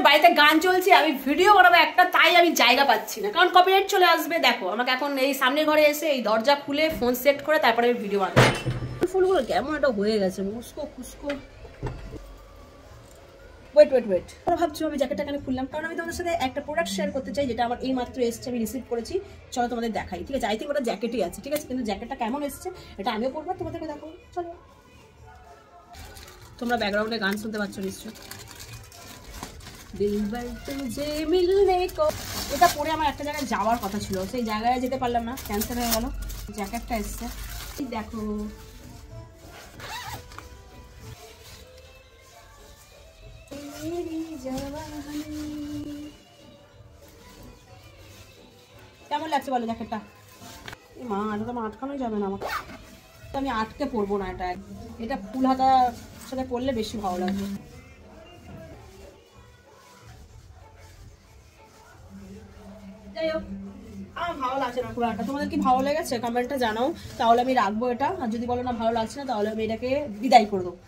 বাড়িতে গান চলছে, আমি ভিডিও বানাবো একটা, তাই আমি জায়গা পাচ্ছি না, কারণ কপিরাইট চলে আসবে। দেখো আমাকে এখন এই সামনের ঘরে এসে এই দরজা খুলে ফোন সেট করে তারপরে আমি ভিডিও বানাবো। ফুলগুলো কেমন একটা হয়ে গেছে, মুস্কো খুস্কো। ওয়েট ভাবছো আমি জ্যাকেটটা কেন খুললাম, কারণ আমি তোমাদের সাথে একটা প্রোডাক্ট শেয়ার করতে চাই, যেটা আমার এই মাত্র এসছে, আমি রিসিভ করেছি। চলো তোমাদের দেখাই, ঠিক আছে? আই থিঙ্ক ওটা জ্যাকেটই আছে, ঠিক আছে? কিন্তু জ্যাকেটটা কেমন এসছে এটা আমিও পরবো, তোমাদেরকে দেখো। চলো, তোমরা ব্যাকগ্রাউন্ডে গান শুনতে পাচ্ছ নিশ্চয়। দিলবার তুঝে মিলনে কো, এটা পরে আমার একটা জায়গায় যাওয়ার কথা ছিল, সেই জায়গায় যেতে পারলাম না, ক্যান্সেল হয়ে গেল। জ্যাকেটটা এসছে, দেখো। কেমন লাগছে বলো জ্যাকেটটা? মা, এটা তো আটকানোই যাবে না আমাকে, আমি আটকে পরবো না। এটা ফুল হাতার সাথে পরলে বেশি ভালো লাগবে। যাই হোক, আমার ভালো লাগছে না খুব একটা। তোমাদের কি ভালো লেগেছে কমেন্টটা জানাও, তাহলে আমি রাখবো এটা। আর যদি বলো না ভালো লাগছে না, তাহলে আমি এটাকে বিদায় করে দেবো।